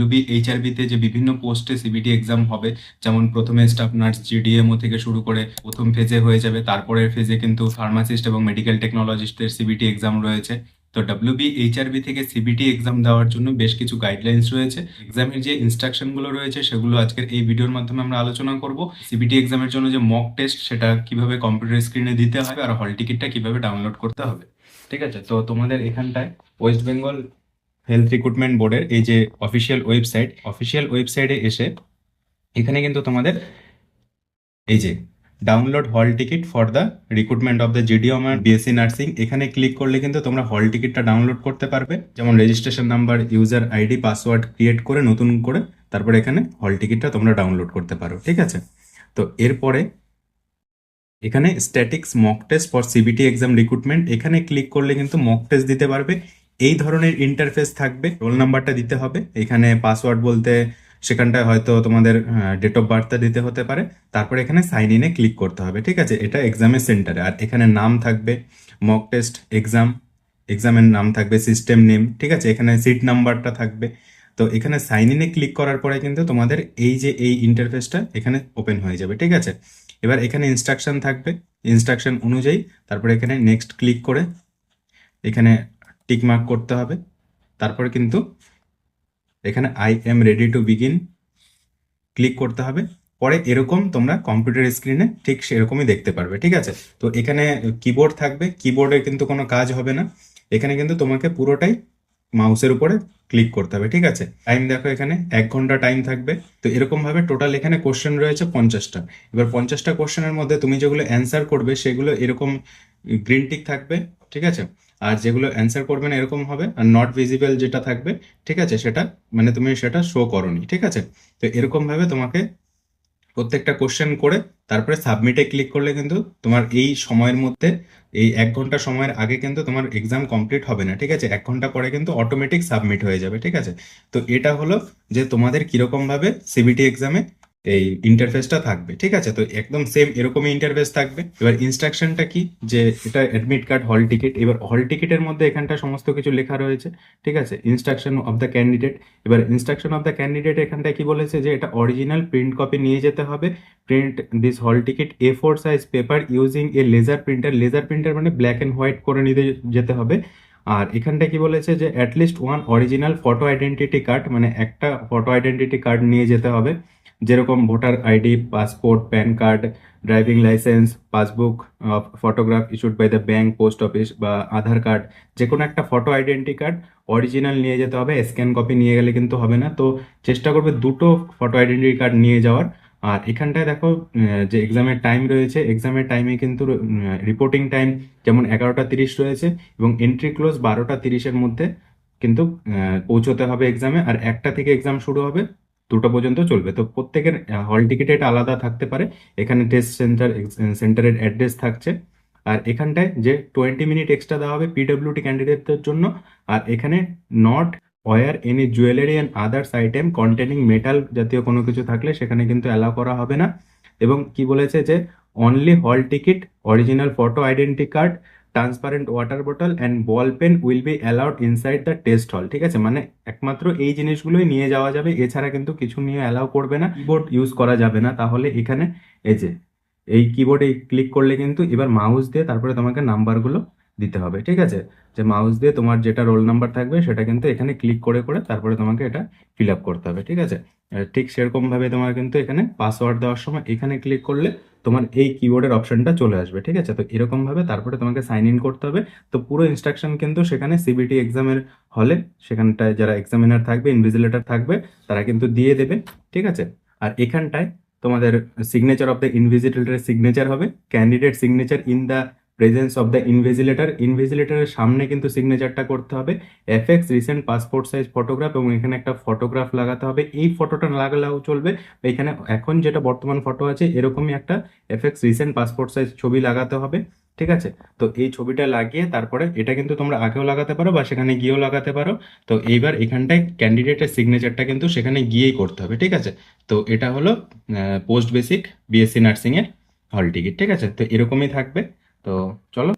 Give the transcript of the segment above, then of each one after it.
WBHRB তে যে বিভিন্ন পোস্টে সিবিটি এক্সাম হবে, যেমন প্রথমে স্টাফ নার্স GDMO থেকে শুরু করে প্রথম ফেজে হয়ে যাবে, তারপরের ফেজে কিন্তু ফার্মাসিস্ট এবং মেডিকেল টেকনোলজিস্টের সিবিটি এক্সাম রয়েছে। তো WBHRB থেকে সিবিটি এক্সাম দেওয়ার জন্য বেশ কিছু গাইডলাইন্স রয়েছে। এক্সামের যে ইনস্ট্রাকশনগুলো রয়েছে সেগুলো আজকের এই ভিডিওর মাধ্যমে আমরা আলোচনা করব। সিবিটি এক্সামের জন্য যে মক টেস্ট সেটা কিভাবে কম্পিউটার স্ক্রিনে দিতে হবে, আর হল টিকিটটা কিভাবে ডাউনলোড করতে হবে। ঠিক আছে, তো তোমাদের এখানটায় ওয়েস্ট বেঙ্গল হেলথ রিক্রুটমেন্ট বোর্ডের এই যে অফিসিয়াল ওয়েবসাইটে এসে এখানে কিন্তু তোমাদের এই যে download hall ticket for the recruitment of the GDM আর বিএসসি নার্সিং, এখানে ক্লিক করলে কিন্তু তোমরা হল টিকিটটা ডাউনলোড করতে পারবে। যেমন registration number, user ID, password create করে নতুন করে তারপরে এখানে হল টিকিটটা তোমরা ডাউনলোড করতে পারো। ঠিক আছে, তো এরপরে এখানে statics mock test for CBT exam recruitment, এখানে ক্লিক করলে কিন্তু মক টেস্ট দিতে পারবে। এই ধরনের ইন্টারফেস থাকবে। রোল নাম্বারটা দিতে হবে, এখানে পাসওয়ার্ড বলতে সেখানটায় হয়তো তোমাদের ডেট অফ বার্থটা দিতে হতে পারে। তারপরে এখানে সাইন ইনে ক্লিক করতে হবে। ঠিক আছে, এটা এক্সামের সেন্টারে। আর এখানে নাম থাকবে মক টেস্ট এক্সামের নাম থাকবে, সিস্টেম নেম। ঠিক আছে, এখানে সিট নাম্বারটা থাকবে। তো এখানে সাইন ইনে ক্লিক করার পরে কিন্তু তোমাদের এই যে এই ইন্টারফেসটা এখানে ওপেন হয়ে যাবে। ঠিক আছে, এবার এখানে ইনস্ট্রাকশন থাকবে, ইনস্ট্রাকশন অনুযায়ী তারপরে এখানে নেক্সট ক্লিক করে এখানে টিক মার্ক করতে হবে। তারপরে কিন্তু এখানে I am ready to begin click করতে হবে। পরে এরকম তোমরা কম্পিউটার স্ক্রিনে ঠিক সেরকমই দেখতে পারবে। ঠিক আছে, তো এখানে কিবোর্ড থাকবে, কিবোর্ডে কিন্তু কোনো কাজ হবে না। এখানে কিন্তু তোমাকে পুরোটাই মাউসের উপরে ক্লিক করতে হবে। ঠিক আছে, টাইম দেখো এখানে 1 ঘন্টা টাইম থাকবে। তো এরকম ভাবে টোটাল এখানে কোশ্চেন রয়েছে 50টা। এবার 50টা কোশ্চেনের মধ্যে তুমি যেগুলো অ্যান্সার করবে সেগুলো এরকম গ্রিন টিক থাকবে। ঠিক আছে, আর যেগুলো অ্যান্সার করবে না এরকম হবে। আর নট ভিজিবল যেটা থাকবে, ঠিক আছে, সেটা মানে তুমি সেটা শো করোনি। ঠিক আছে, তো এরকম ভাবে তোমাকে প্রত্যেকটা কোশ্চেন করে তারপরে সাবমিটে ক্লিক করলে কিন্তু তোমার এই সময়ের মধ্যে, এই 1 ঘন্টা সময়ের আগে কিন্তু তোমার এক্সাম কমপ্লিট হবে না। ঠিক আছে, 1 ঘন্টা পরে কিন্তু অটোমেটিক সাবমিট হয়ে যাবে। ঠিক আছে, তো এটা হলো যে তোমাদের কিরকম ভাবে সিবিটি এক্সামে এই ইন্টারফেসটা থাকবে। ঠিক আছে, তো একদম সেম এরকমই ইন্টারফেস থাকবে। এবার ইনস্ট্রাকশনটা কি, যে এটা অ্যাডমিট কার্ড, হল টিকিট। এবার হল টিকিটের মধ্যে এখানটা সমস্ত কিছু লেখা রয়েছে। ঠিক আছে, ইনস্ট্রাকশন অফ দ্য ক্যান্ডিডেট। এবার ইনস্ট্রাকশন অফ দ্য ক্যান্ডিডেট এখানটায় কি বলেছে, যে এটা অরিজিনাল প্রিন্ট কপি নিয়ে যেতে হবে। Print this hall ticket A4 size paper using a laser printer. Laser printer মানে ব্ল্যাক অ্যান্ড হোয়াইট করে নিতে যেতে হবে। আর এখানটা কি বলেছে, যে at least one original photo identity card, মানে একটা ফটো আইডেন্টিটি কার্ড নিয়ে যেতে হবে। যেরকম voter ID, passport, PAN card, driving licence, passbook, photograph issued by the bank, post office বা আধার কার্ড, যে কোনো একটা ফটো আইডেন্টি কার্ড অরিজিনাল নিয়ে যেতে হবে। স্ক্যান কপি নিয়ে গেলে কিন্তু হবে না। তো চেষ্টা করবে দুটো ফটো আইডেন্টি কার্ড নিয়ে যাওয়ার। আর এখানটায় দেখো যে এক্সামের টাইম রয়েছে, এক্সামের টাইমে কিন্তু রিপোর্টিং টাইম যেমন 11টা 30 রয়েছে, এবং এন্ট্রি ক্লোজ 12টা 30-এর মধ্যে কিন্তু পৌঁছতে হবে এক্সামে। আর 1টা থেকে এক্সাম শুরু হবে, 2টা পর্যন্ত চলবে। তো প্রত্যেকের হল টিকিটে এটা আলাদা থাকতে পারে। এখানে টেস্ট সেন্টারের অ্যাড্রেস থাকছে। আর এখানটায় যে 20 মিনিট এক্সট্রা দেওয়া হবে পিডব্লিউটি ক্যান্ডিডেটদের জন্য। আর এখানে not wear any jewellery and others item containing metal জাতীয় কোনো কিছু থাকলে সেখানে কিন্তু অ্যালাউ করা হবে না। এবং কি বলেছে, যে only hall ticket, original photo identity card, transparent water bottle and ball pen will be allowed inside the test hall. ঠিক আছে, মানে একমাত্র এই জিনিসগুলোই নিয়ে যাওয়া যাবে, এছাড়া কিন্তু কিছু নিয়ে অ্যালাউ করবে না। কিবোর্ড ইউজ করা যাবে না। তাহলে এখানে এই যে এই কিবোর্ডে ক্লিক করলে কিন্তু এবার মাউস দিয়ে তারপরে তোমাকে নাম্বারগুলো দিতে হবে। ঠিক আছে, যে মাউস দিয়ে তোমার যেটা রোল নাম্বার থাকবে সেটা কিন্তু এখানে ক্লিক করে করে তারপরে তোমাকে এটা ফিল আপ করতে হবে। ঠিক আছে, ঠিক সেরকম ভাবে তোমার কিন্তু এখানে পাসওয়ার্ড দেওয়ার সময় এখানে ক্লিক করলে তোমার এই কিবোর্ডের অপশনটা চলে আসবে। ঠিক আছে, তো এরকম ভাবে তারপরে তোমাকে সাইন ইন করতে হবে। তো পুরো ইনস্ট্রাকশন কিন্তু সেখানে সিবিটি এক্সামের হলে সেখানটায় যারা এক্সামিনার থাকবে, ইনভিজিলেটর থাকবে, তারা কিন্তু দিয়ে দেবে। ঠিক আছে, আর এখানটায় তোমাদের সিগনেচার অফ দ্য ইনভিজিলেটরের সিগনেচার হবে, candidate signature in the presence of the invigilator. ইনভিজিলেটরের সামনে কিন্তু সিগনেচারটা করতে হবে। Affix recent passport size photograph, এবং এখানে একটা ফটোগ্রাফ লাগাতে হবে। এই ফটোটা না লাগালেও চলবে। এখানে এখন যেটা বর্তমান ফটো আছে এরকমই একটা এফএক্স রিসেন্ট পাসপোর্ট সাইজ ছবি লাগাতে হবে। ঠিক আছে, তো এই ছবিটা লাগিয়ে তারপরে এটা কিন্তু তোমরা আগেও লাগাতে পারো বা সেখানে গিয়েও লাগাতে পারো। তো এইবার এখানটায় ক্যান্ডিডেটের সিগনেচারটা কিন্তু সেখানে গিয়েই করতে হবে। ঠিক আছে, তো এটা হলো পোস্ট বেসিক বিএসসি নার্সিং এর হল টিকিট। ঠিক আছে, তো এরকমই থাকবে। তো চলো,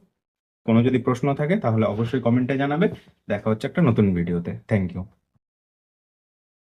কোনো যদি প্রশ্ন থাকে তাহলে অবশ্যই কমেন্টে জানাবে। দেখা হচ্ছে একটা নতুন ভিডিওতে। Thank you.